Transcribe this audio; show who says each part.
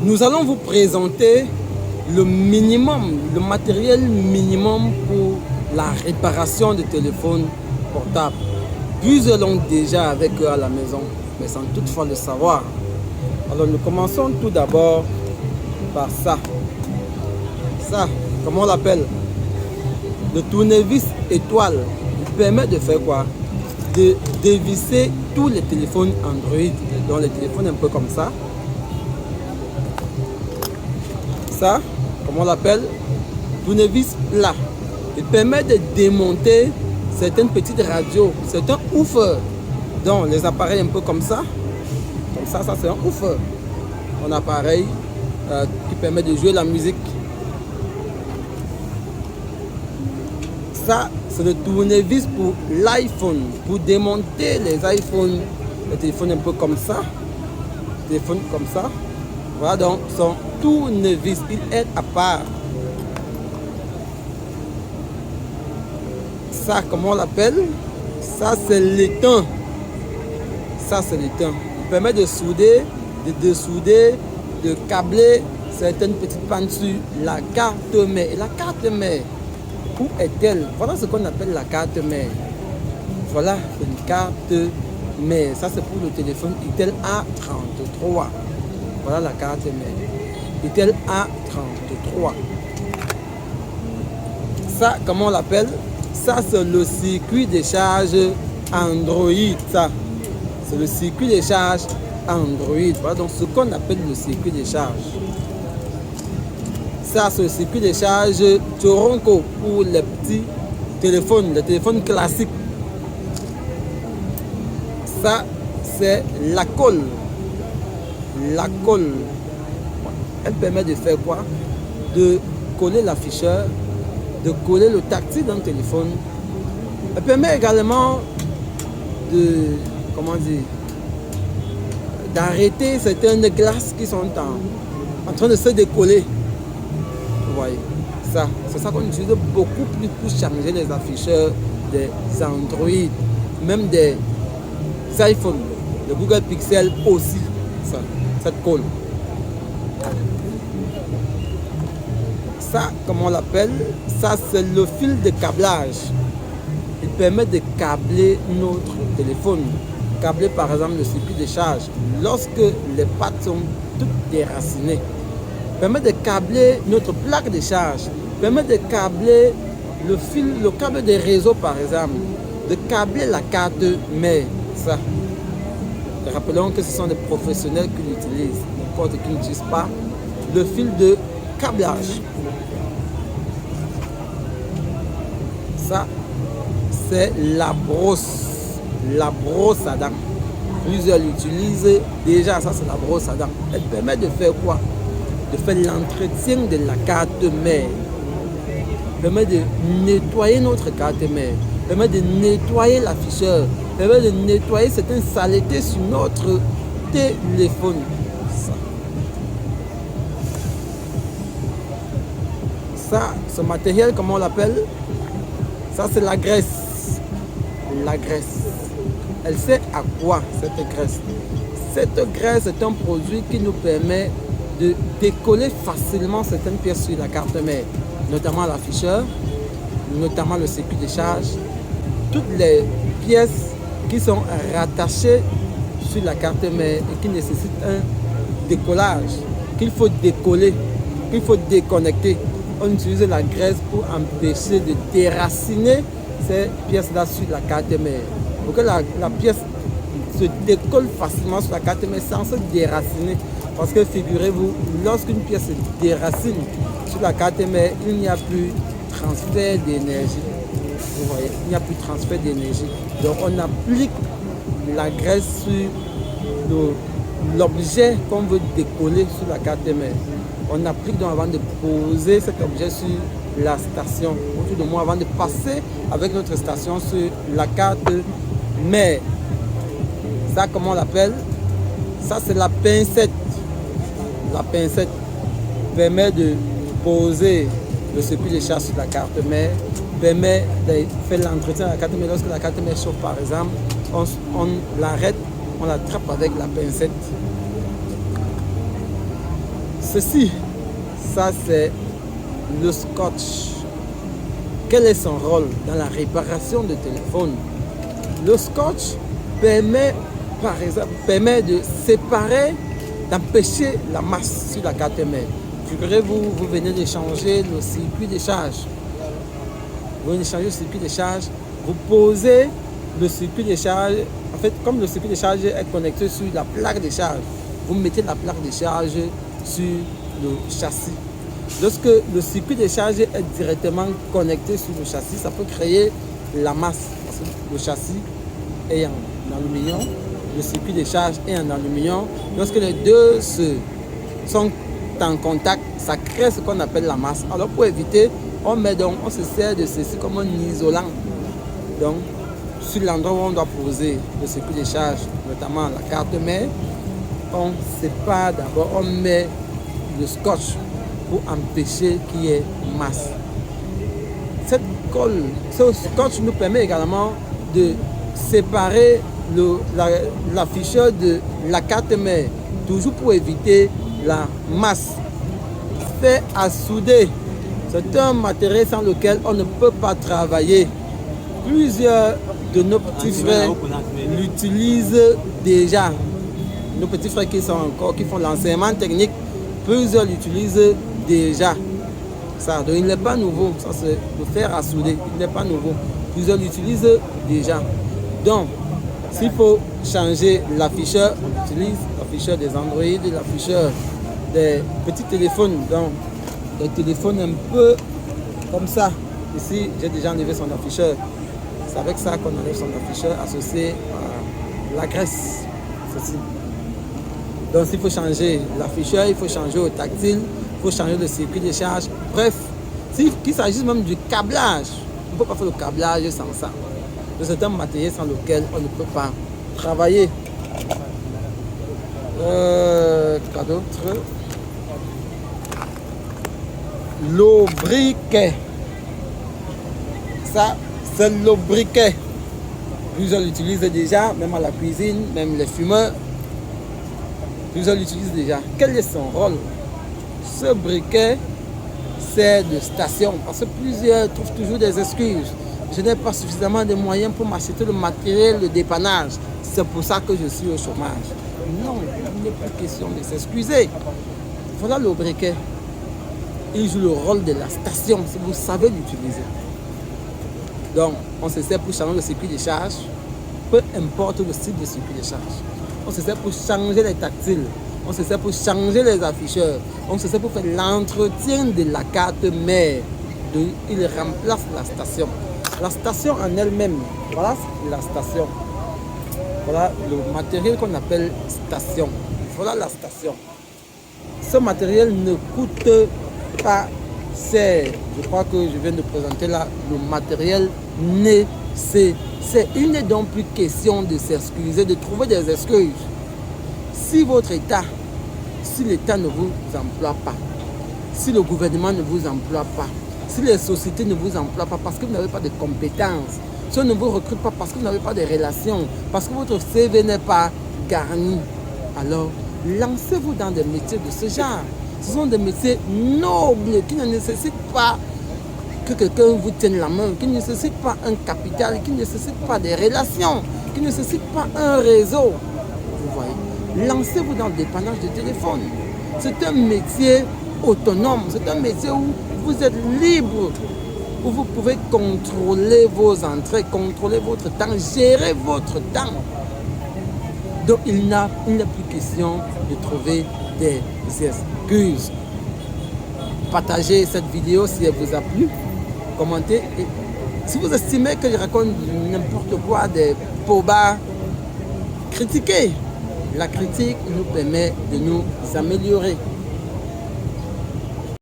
Speaker 1: Nous allons vous présenter le minimum, le matériel minimum pour la réparation de téléphones portables. Plusieurs l'ont déjà avec eux à la maison, mais sans toutefois le savoir. Alors nous commençons tout d'abord par ça. Ça, comment on l'appelle? Le tournevis étoile. Il permet de faire quoi? De dévisser tous les téléphones Android, donc les téléphones un peu comme ça. Ça, comment on l'appelle? Tournevis plat. Il permet de démonter certaines petites radios, certains woofers. Donc les appareils un peu comme ça ça c'est un woofer. Un appareil qui permet de jouer la musique. Ça, c'est le tournevis pour l'iPhone, pour démonter les iPhones, les téléphones un peu comme ça. Téléphone comme ça. Voilà donc son tournevis, il est à part. Ça, comment on l'appelle? Ça, c'est l'étain. Ça, c'est l'étain. Il permet de souder, de dessouder, de câbler certaines petites pannes sur la carte mère. Et la carte mère, où est-elle? Voilà ce qu'on appelle la carte mère. Voilà une carte mère. Ça, c'est pour le téléphone Itel A33. Voilà la carte mère. Itel A33. Ça, comment on l'appelle? Ça, c'est le circuit de charge Android. Ça, c'est le circuit de charge Android. Voilà donc ce qu'on appelle le circuit de charge. Ça, c'est le circuit de charge Toronco pour les petits téléphones, les téléphones classiques. Ça, c'est la colle. La colle, elle permet de faire quoi? De coller l'afficheur, de coller le tactile d'un téléphone. Elle permet également de, comment dire, d'arrêter certaines glaces qui sont en train de se décoller. Vous voyez, ça, c'est ça qu'on utilise beaucoup plus pour changer les afficheurs des Android, même des iPhones, le Google Pixel aussi, ça, cette colle. Ça, comment on l'appelle? Ça, c'est le fil de câblage. Il permet de câbler notre téléphone. Câbler par exemple le circuit de charge. Lorsque les pattes sont toutes déracinées. Il permet de câbler notre plaque de charge. Il permet de câbler le fil, le câble de réseau par exemple. De câbler la carte mère. Ça. Et rappelons que ce sont des professionnels qui l'utilisent. N'importe qui n'utilise pas le fil de câblage. Ça, c'est la brosse à dents. Plusieurs l'utilisent déjà. Ça, c'est la brosse à dents. Elle permet de faire quoi? De faire l'entretien de la carte mère. Elle permet de nettoyer notre carte mère. Elle permet de nettoyer l'afficheur. Elle permet de nettoyer certaines saletés sur notre téléphone. Ça, ce matériel, comment on l'appelle? Ça, c'est la graisse. La graisse. Elle sert à quoi, cette graisse? Cette graisse est un produit qui nous permet de décoller facilement certaines pièces sur la carte mère, notamment l'afficheur, notamment le circuit de charge, toutes les pièces qui sont rattachées sur la carte mère et qui nécessitent un décollage, qu'il faut décoller, qu'il faut déconnecter. On utilise la graisse pour empêcher de déraciner ces pièces-là sur la carte mère. Pour que la pièce se décolle facilement sur la carte mère sans se déraciner. Parce que figurez-vous, lorsqu'une pièce se déracine sur la carte mère, il n'y a plus transfert d'énergie. Vous voyez, il n'y a plus transfert d'énergie. Donc on applique la graisse sur l'objet qu'on veut décoller sur la carte mère. On applique donc avant de poser cet objet sur la station, ou tout de moins avant de passer avec notre station sur la carte mère. Ça, comment on l'appelle? Ça, c'est la pincette. La pincette permet de poser le circuit de charge sur la carte mère, permet de faire l'entretien de la carte mère. Lorsque la carte mère chauffe, par exemple, on l'arrête, on l'attrape avec la pincette. ceci, ça c'est le scotch. Quel est son rôle dans la réparation de téléphone? Le scotch permet, par exemple, de séparer, d'empêcher la masse sur la carte mère. Figurez-vous, vous venez de changer le circuit de charge. Vous venez de changer le circuit de charge, vous posez le circuit de charge. En fait, comme le circuit de charge est connecté sur la plaque de charge, vous mettez la plaque de charge sur le châssis. Lorsque le circuit de charge est directement connecté sur le châssis, ça peut créer la masse. Parce que le châssis est en aluminium, le circuit de charge est en aluminium. Lorsque les deux sont en contact, ça crée ce qu'on appelle la masse. Alors pour éviter, on se sert de ceci comme un isolant. Donc, sur l'endroit où on doit poser le circuit de charge, notamment la carte mère, on sépare d'abord, on met le scotch pour empêcher qu'il y ait masse. Cette colle, ce scotch nous permet également de séparer l'afficheur de la carte mère, toujours pour éviter la masse. Fait à souder, c'est un matériel sans lequel on ne peut pas travailler. Plusieurs de nos petits frères l'utilisent déjà. Nos petits frères qui font l'enseignement technique, plusieurs l'utilisent déjà. Ça, donc il n'est pas nouveau. Ça, c'est le fer à souder. Il n'est pas nouveau. Plusieurs l'utilisent déjà. Donc, s'il faut changer l'afficheur, on utilise l'afficheur des Android, l'afficheur des petits téléphones. Donc, des téléphones un peu comme ça. Ici, j'ai déjà enlevé son afficheur. C'est avec ça qu'on enlève son afficheur associé à la graisse. Ceci. Donc, s'il faut changer l'afficheur, il faut changer au tactile, il faut changer le circuit de charge. Bref, qu'il s'agisse même du câblage, on ne peut pas faire le câblage sans ça. C'est un matériel sans lequel on ne peut pas travailler. Quoi d'autre? Le briquet. Ça, c'est le briquet. Plusieurs l'utilisent déjà, même à la cuisine, même les fumeurs. Plusieurs l'utilisent déjà. Quel est son rôle? Ce briquet sert de station parce que plusieurs trouvent toujours des excuses. Je n'ai pas suffisamment de moyens pour m'acheter le matériel de dépannage. C'est pour ça que je suis au chômage. Non, il n'est pas question de s'excuser. Voilà le briquet. Il joue le rôle de la station si vous savez l'utiliser. Donc, on se sert pour changer le circuit de charge, peu importe le style de circuit de charge. On se sert pour changer les tactiles, on se sert pour changer les afficheurs, on se sert pour faire l'entretien de la carte mère. Il remplace la station. La station en elle-même, voilà la station. Voilà le matériel qu'on appelle station. Voilà la station. Ce matériel ne coûte pas cher. Je crois que je viens de présenter là le matériel nécessaire. Il n'est donc plus question de s'excuser, de trouver des excuses. Si votre État, si l'État ne vous emploie pas, si le gouvernement ne vous emploie pas, si les sociétés ne vous emploient pas parce que vous n'avez pas de compétences, si on ne vous recrute pas parce que vous n'avez pas de relations, parce que votre CV n'est pas garni, alors lancez-vous dans des métiers de ce genre. Ce sont des métiers nobles qui ne nécessitent pas que quelqu'un vous tienne la main, qui ne nécessitent pas un capital, qui ne nécessitent pas des relations, qui ne nécessitent pas un réseau. Vous voyez, lancez-vous dans le dépannage de téléphone. C'est un métier autonome, c'est un métier où vous êtes libre, où vous pouvez contrôler vos entrées, contrôler votre temps, gérer votre temps. Donc il n'est plus question de trouver des excuses. Partagez cette vidéo si elle vous a plu, commentez. Et si vous estimez que je raconte n'importe quoi, des faux bas, critiquez. La critique nous permet de nous améliorer.